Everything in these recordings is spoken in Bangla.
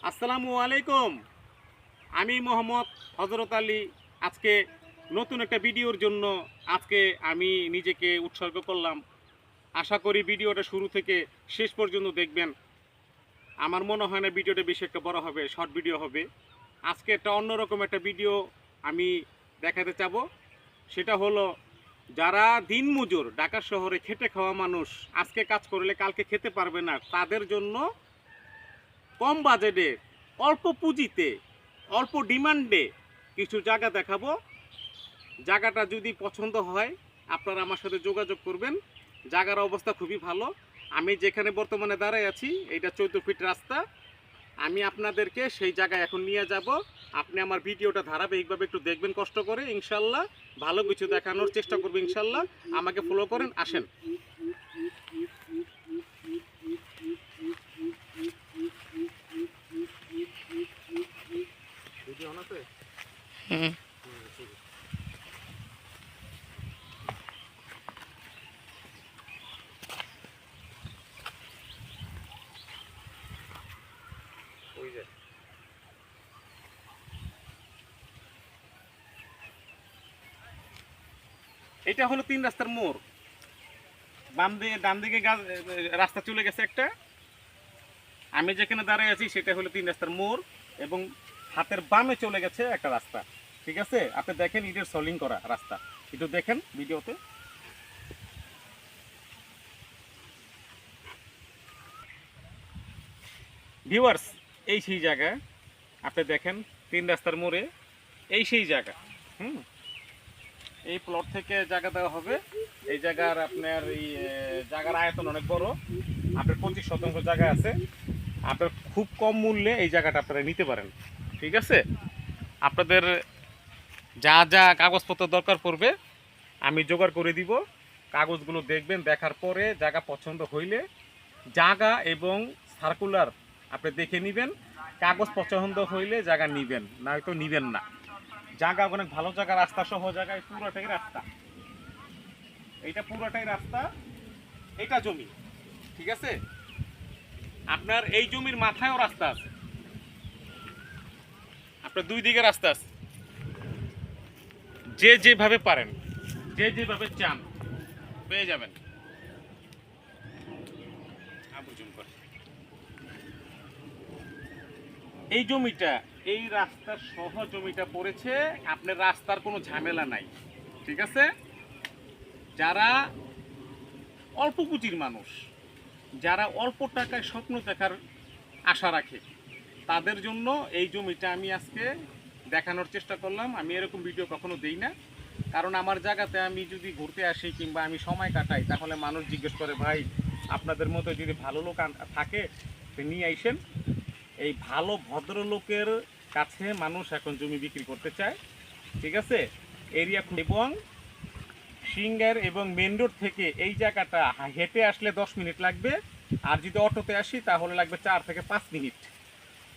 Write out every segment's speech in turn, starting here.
আসসালামু আলাইকুম। আমি মোহাম্মদ হযরত আলী। আজকে নতুন একটা ভিডিওর জন্য আজকে আমি নিজেকে উৎসর্গ করলাম। আশা করি ভিডিওটা শুরু থেকে শেষ পর্যন্ত দেখবেন। আমার মনে হয় না ভিডিওটা বেশি একটা বড় হবে, শর্ট ভিডিও হবে। আজকে একটা অন্যরকম একটা ভিডিও আমি দেখাতে চাবো। সেটা হলো, যারা দিনমজুর ঢাকা শহরে খেটে খাওয়া মানুষ, আজকে কাজ করলে কালকে খেতে পারবে না, তাদের জন্য কম বাজেটে, অল্প পুঁজিতে, অল্প ডিমান্ডে কিছু জায়গা দেখাবো। জায়গাটা যদি পছন্দ হয় আপনারা আমার সাথে যোগাযোগ করবেন। জায়গার অবস্থা খুবই ভালো। আমি যেখানে বর্তমানে দাঁড়ায় আছি এটা 14 ফিট রাস্তা। আমি আপনাদেরকে সেই জায়গায় এখন নিয়ে যাব। আপনি আমার ভিডিওটা ধারাবাহিকভাবে একটু দেখবেন কষ্ট করে, ইনশাল্লাহ ভালো কিছু দেখানোর চেষ্টা করবো। ইনশাল্লাহ আমাকে ফলো করেন, আসেন। ভিডিও অন আছে? ওই যে এটা হলো 3 রাস্তার মোড়। বাম দিকে ডান দিকে রাস্তা চলে গেছে একটা। আমি যেখানে দাঁড়ায় আছি সেটা হলো 3 রাস্তার মোড়, এবং হাতের বামে চলে গেছে একটা রাস্তা। ঠিক আছে, আপনি দেখেন ইটের সলিং করা রাস্তা, একটু দেখেন ভিডিওতে। ভিউয়ার্স, এই সেই জায়গা, আপনি দেখেন 3 রাস্তার মোড়ে এই সেই জায়গা। এই প্লট থেকে জায়গা দেওয়া হবে। এই জায়গার আপনার এই জায়গার আয়তন অনেক বড়। আপনার 25 শতাংশ জায়গা আছে। আপনার খুব কম মূল্যে এই জায়গাটা আপনারা নিতে পারেন। ঠিক আছে, আপনাদের যা যা কাগজপত্র দরকার পড়বে আমি জোগাড় করে দিব। কাগজগুলো দেখবেন, দেখার পরে জায়গা পছন্দ হইলে জায়গা এবং সার্কুলার আপনি দেখে নেবেন। কাগজ পছন্দ হইলে জায়গা নেবেন, নয়তো নেবেন না। জায়গা অনেক ভালো জায়গা, রাস্তা সহ জায়গায়, পুরোটাই রাস্তা। এইটা পুরোটাই রাস্তা, এটা জমি। ঠিক আছে, আপনার এই জমির মাথায়ও রাস্তা আছে, আপনার দুই দিকে রাস্তা আছে। যে যেভাবে পারেন, যে যেভাবে চান পেয়ে যাবেন। এই জমিটা, এই রাস্তার সহ জমিটা পড়েছে, আপনার রাস্তার কোনো ঝামেলা নাই। ঠিক আছে, যারা অল্প পুঁজির মানুষ, যারা অল্প টাকায় স্বপ্ন দেখার আশা রাখে, তাদের জন্য এই জমিটা আমি আজকে দেখানোর চেষ্টা করলাম। আমি এরকম ভিডিও কখনো দেই না, কারণ আমার জায়গাতে আমি যদি ঘুরতে আসি কিংবা আমি সময় কাটাই, তাহলে মানুষ জিজ্ঞেস করে, ভাই আপনাদের মতো যদি ভালো লোক থাকে নিয়ে আইসেন। এই ভালো ভদ্রলোকের কাছে মানুষ এখন জমি বিক্রি করতে চায়। ঠিক আছে, এরিয়া এবং সিঙ্গার এবং মেন রোড থেকে এই জায়গাটা হেঁটে আসলে 10 মিনিট লাগবে, আর যদি অটোতে আসি তাহলে লাগবে 4 থেকে 5 মিনিট।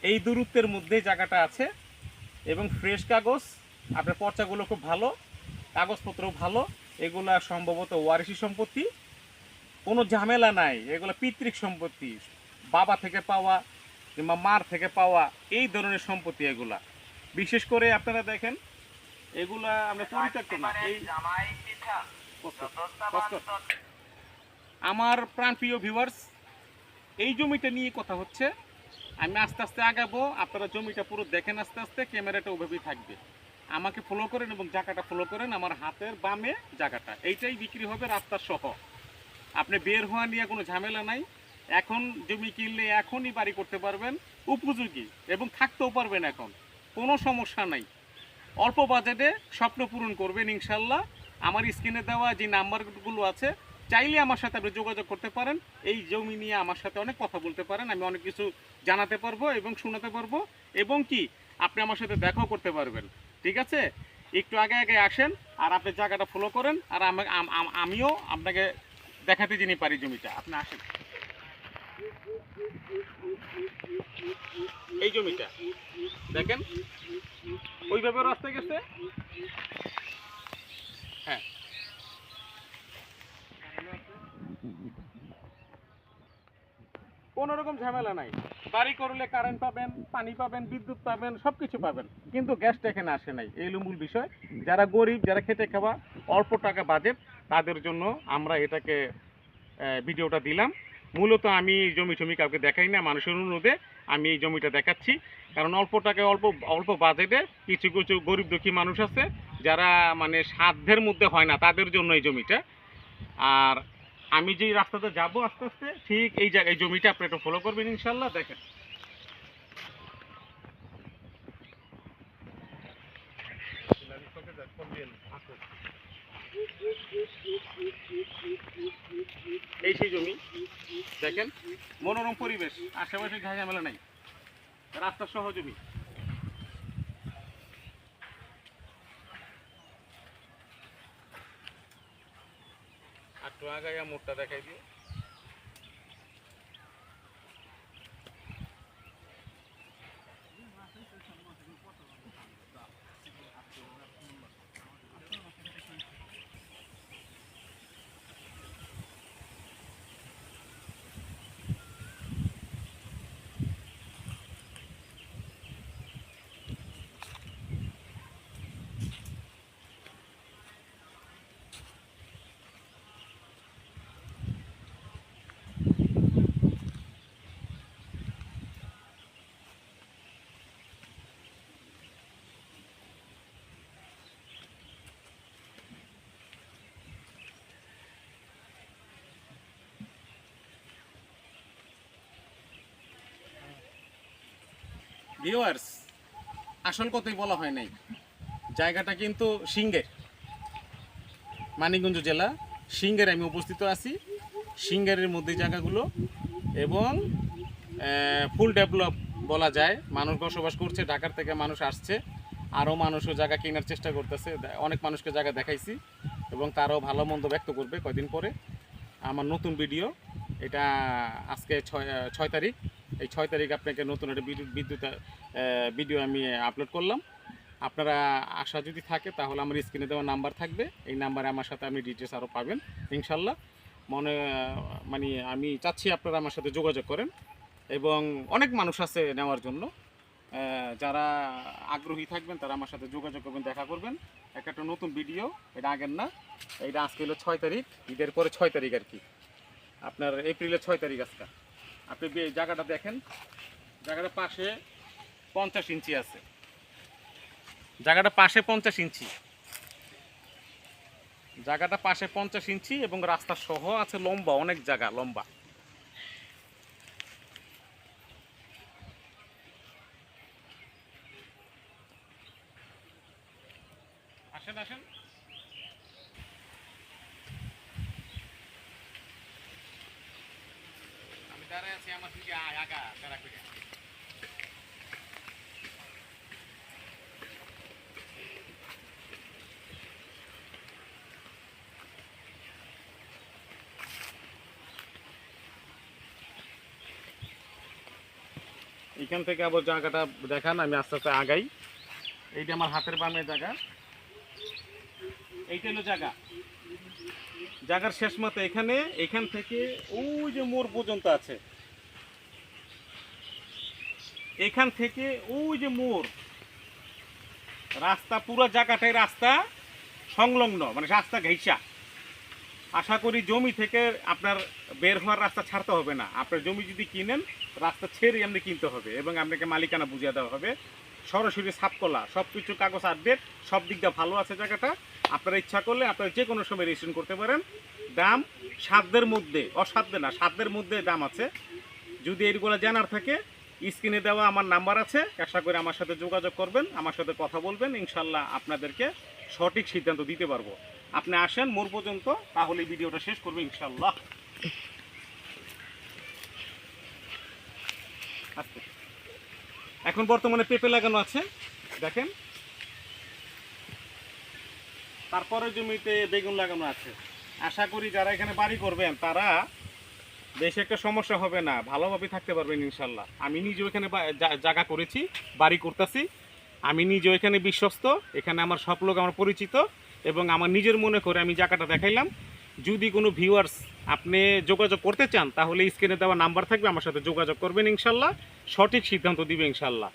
এই দূরত্বের মধ্যে জায়গাটা আছে, এবং ফ্রেশ কাগজ, আপনার পর্চাগুলো খুব ভালো, কাগজপত্রও ভালো। এগুলা সম্ভবত ওয়ারিশি সম্পত্তি, কোনো ঝামেলা নাই। এগুলো পিতৃক সম্পত্তি, বাবা থেকে পাওয়া কিংবা মার থেকে পাওয়া এই ধরনের সম্পত্তি এগুলা। বিশেষ করে আপনারা দেখেন এগুলা আমরা পরিত্যক্ত না। এই আমার প্রাণপ্রিয় ভিউয়ার্স, এই জমিটা নিয়ে কথা হচ্ছে। আমি আস্তে আস্তে আগাবো, আপনারা জমিটা পুরো দেখেন আস্তে আস্তে, ক্যামেরাটা ওভাবেই থাকবে। আমাকে ফলো করেন এবং জায়গাটা ফলো করেন। আমার হাতের বামে জায়গাটা, এইটাই বিক্রি হবে রাস্তার সহ। আপনি বের হওয়া নিয়ে কোনো ঝামেলা নাই। এখন জমি কিনলে এখনই বাড়ি করতে পারবেন, উপযোগী, এবং থাকতেও পারবেন। এখন কোনো সমস্যা নাই। অল্প বাজেটে স্বপ্ন পূরণ করবেন ইনশাল্লাহ। আমার স্ক্রিনে দেওয়া যে নাম্বারগুলো আছে, চাইলে আমার সাথে আপনি যোগাযোগ করতে পারেন। এই জমি নিয়ে আমার সাথে অনেক কথা বলতে পারেন, আমি অনেক কিছু জানাতে পারবো এবং শোনাতে পারবো, এবং কি আপনি আমার সাথে দেখাও করতে পারবেন। ঠিক আছে, একটু আগে আগে আসেন, আর আপনি জায়গাটা ফলো করেন, আর আমিও আপনাকে দেখাতে যিনি পারি জমিটা। আপনি আসেন, এই জমিটা দেখেন, ওইভাবে রাস্তা গেছে। হ্যাঁ, কোনো রকম ঝামেলা নাই। বাড়ি করলে কারেন্ট পাবেন, পানি পাবেন, বিদ্যুৎ পাবেন, সব কিছু পাবেন, কিন্তু গ্যাসটা এখানে আসে নাই। এই হলো মূল বিষয়। যারা গরিব, যারা খেটে খাওয়া, অল্প টাকা বাজেট, তাদের জন্য আমরা এটাকে ভিডিওটা দিলাম। মূলত আমি জমি টমি কাউকে দেখাই না, মানুষের অনুরোধে আমি এই জমিটা দেখাচ্ছি। কারণ অল্প টাকায় অল্প অল্প বাজেটে কিছু কিছু গরিব দুঃখী মানুষ আছে যারা মানে সাধ্যের মধ্যে হয় না, তাদের জন্য এই জমিটা। আর আমি যেই রাস্তাতে যাব আস্তে আস্তে, ঠিক এই জায়গায় এই জমিটা আপনি একটু ফলো করবেন ইনশাল্লাহ। দেখেন এই সেই জমি, দেখেন মনোরম পরিবেশ, আশেপাশে ঝামেলা নাই, রাস্তা সহ জমি। আর তো আগায় মোড়টা দেখাই দিও। ভিউয়ার্স, আসল কথাই বলা হয় নাই, জায়গাটা কিন্তু সিংহের, মানিকগঞ্জ জেলা সিংহের আমি উপস্থিত আছি। সিংহের মধ্যে জায়গাগুলো এবং ফুল ডেভেলপ বলা যায়, মানুষ বসবাস করছে, ঢাকার থেকে মানুষ আসছে, আরও মানুষও জায়গা কেনার চেষ্টা করতেছে। অনেক মানুষকে জায়গা দেখাইছি এবং তারাও ভালো মন্দ ব্যক্ত করবে কয়দিন পরে। আমার নতুন ভিডিও এটা, আজকে 6 তারিখ, এই 6 তারিখ আপনাকে নতুন একটা বিদ্যুৎ ভিডিও আমি আপলোড করলাম। আপনারা আশা যদি থাকে তাহলে আমার স্ক্রিনে দেওয়া নাম্বার থাকবে, এই নাম্বারে আমার সাথে আপনি ডিটেলস আরও পাবেন ইনশাল্লাহ। মানে আমি চাচ্ছি আপনারা আমার সাথে যোগাযোগ করেন, এবং অনেক মানুষ আছে নেওয়ার জন্য। যারা আগ্রহী থাকবেন তারা আমার সাথে যোগাযোগ করবেন, দেখা করবেন। একটা নতুন ভিডিও, এটা আগের না, এটা আজকে হলো 6 তারিখ, ঈদের পরে 6 তারিখ আর কি, আপনার এপ্রিলের 6 তারিখ আজকে। আপনি জায়গাটা দেখেন, জায়গাটা পাশে 50 ইঞ্চি আছে, জায়গাটা পাশে 50 ইঞ্চি, জায়গাটা পাশে 50 ইঞ্চি এবং রাস্তা সহ আছে, লম্বা অনেক জায়গা, লম্বা। আসেন আসেন, আমি দাঁড়ায় আছি, আমার দিকে আগা দাঁড়া করে। এখান থেকে আবার জায়গাটা দেখান, আমি আস্তে আস্তে আগাই। এইটা আমার হাতের বামের জায়গা, এইটা হলো জায়গা, জায়গার শেষ মতো এখানে, এখান থেকে ওই যে মোড় পর্যন্ত আছে, এখান থেকে ওই যে মোড়, রাস্তা পুরো জায়গাটাই রাস্তা সংলগ্ন, মানে রাস্তা ঘেঁষা। আশা করি জমি থেকে আপনার বের হওয়ার রাস্তা ছাড়তে হবে না। আপনার জমি যদি কিনেন, রাস্তা ছেড়ে আপনি কিনতে হবে এবং আপনাকে মালিকানা বুঝিয়ে দেওয়া হবে। সরাসরি ছাপকলা, সব কিছু কাগজ আপডেট, সব দিক দিয়ে ভালো আছে জায়গাটা। আপনারা ইচ্ছা করলে আপনারা যে কোনো সময় রেজিস্ট্রেশন করতে পারেন। দাম সাধ্যের মধ্যে, অসাধ্যে না, সাধ্যের মধ্যে দাম আছে। যদি এইগুলো জানার থাকে, স্ক্রিনে দেওয়া আমার নাম্বার আছে, আশা করি আমার সাথে যোগাযোগ করবেন, আমার সাথে কথা বলবেন, ইনশাল্লাহ আপনাদেরকে সঠিক সিদ্ধান্ত দিতে পারবো। আপনি আসেন মোড় পর্যন্ত, তাহলে ভিডিওটা শেষ করবো ইনশাল্লাহ। আচ্ছা, এখন বর্তমানে পেঁপে লাগানো আছে দেখেন, তারপরে জমিতে বেগুন লাগানো আছে। আশা করি যারা এখানে বাড়ি করবেন তারা বেশি একটা সমস্যা হবে না, ভালোভাবে থাকতে পারবেন ইনশাল্লাহ। আমি নিজেও এখানে জায়গা করেছি, বাড়ি করতেছি, আমি নিজেও এখানে বিশ্বস্ত, এখানে আমার সব লোক আমার পরিচিত, এবং আমার নিজের মনে করে আমি জায়গাটা দেখাইলাম। যদি কোনো ভিউয়ার্স আপনি যোগাযোগ করতে চান তাহলে স্ক্রিনে দেওয়া নাম্বার থাকবে, আমার সাথে যোগাযোগ করবেন, ইনশাল্লাহ সঠিক সিদ্ধান্ত দিবে ইনশাল্লাহ।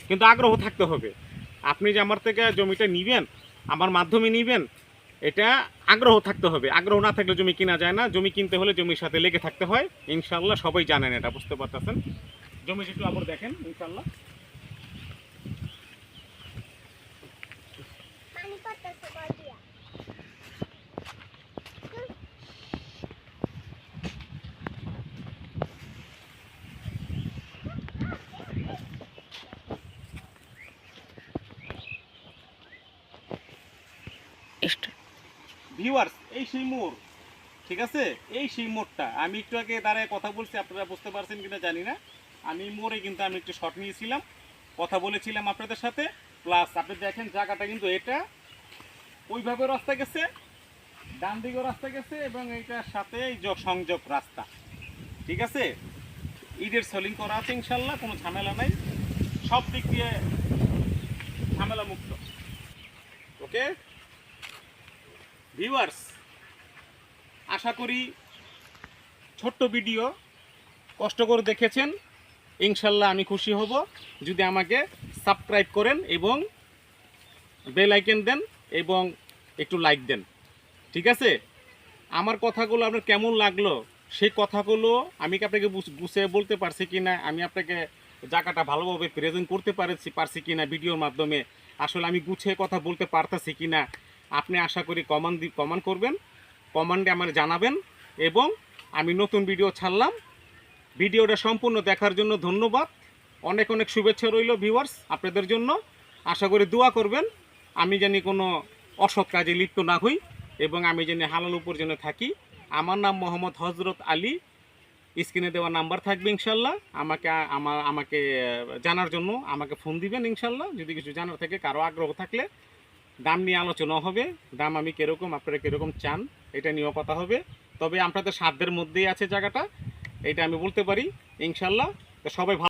কিন্তু আগ্রহ থাকতে হবে। আপনি যে আমার থেকে জমিটা নিবেন, আমার মাধ্যমে নিবেন, এটা আগ্রহ থাকতে হবে। আগ্রহ না থাকলে জমি কিনা যায় না। জমি কিনতে হলে জমির সাথে লেগে থাকতে হয়, ইনশাল্লাহ সবাই জানেন এটা, বুঝতে পারতেছেন। জমি একটু আবার দেখেন ইনশাল্লাহ। ভিউয়ার্স, এই সেই মোড়, ঠিক আছে, এই সেই মোড়টা আমি একটু আগে দাঁড়ায় কথা বলছি, আপনারা বুঝতে পারছেন কিনা জানি না। আমি মোড়ে কিন্তু আমি একটু শর্ট নিয়েছিলাম, কথা বলেছিলাম আপনাদের সাথে। প্লাস আপনি দেখেন জায়গাটা কিন্তু এটা ওইভাবে রাস্তা গেছে, ডান দিকেও রাস্তা গেছে, এবং এইটার সাথে এই সংযোগ রাস্তা, ঠিক আছে। ইটের সোলিং করা আছে ইনশাল্লাহ, কোনো ঝামেলা নাই, সব দিক দিয়ে ঝামেলা মুক্ত। ওকে ভিউয়ার্স, আশা করি ছোট্ট ভিডিও কষ্ট করে দেখেছেন। ইনশাল্লাহ আমি খুশি হব যদি আমাকে সাবস্ক্রাইব করেন এবং বেল আইকন দেন এবং একটু লাইক দেন, ঠিক আছে। আমার কথাগুলো আপনার কেমন লাগলো সেই কথাগুলো আমি কি আপনাকে গুছিয়ে বলতে পারছি কি না, আমি আপনাকে জায়গাটা ভালোভাবে প্রেজেন্ট করতে পারছি কি না ভিডিওর মাধ্যমে, আসলে আমি গুছিয়ে কথা বলতে পারতেছি কি না, আপনি আশা করি কমেন্ট করবেন, কমেন্টে আমার জানাবেন। এবং আমি নতুন ভিডিও ছাড়লাম, ভিডিওটা সম্পূর্ণ দেখার জন্য ধন্যবাদ। অনেক অনেক শুভেচ্ছা রইল ভিউয়ার্স আপনাদের জন্য। আশা করি দোয়া করবেন আমি জানি কোনো অসৎ কাজে লিপ্ত না হই এবং আমি জানি হালাল উপার্জনে থাকি। আমার নাম মোহাম্মদ হজরত আলী, স্ক্রিনে দেওয়া নাম্বার থাকবে ইনশাল্লাহ। আমাকে জানার জন্য আমাকে ফোন দিবেন ইনশাল্লাহ। যদি কিছু জানার থাকে, কারো আগ্রহ থাকলে, দাম নিয়ে আলোচনা হবে, দাম আমি কীরকম, আপনারা কীরকম চান এটা নিয়েও কথা হবে। তবে আপনাদের সাধ্যের মধ্যেই আছে জায়গাটা, এটা আমি বলতে পারি ইনশাল্লাহ। তো সবাই ভালো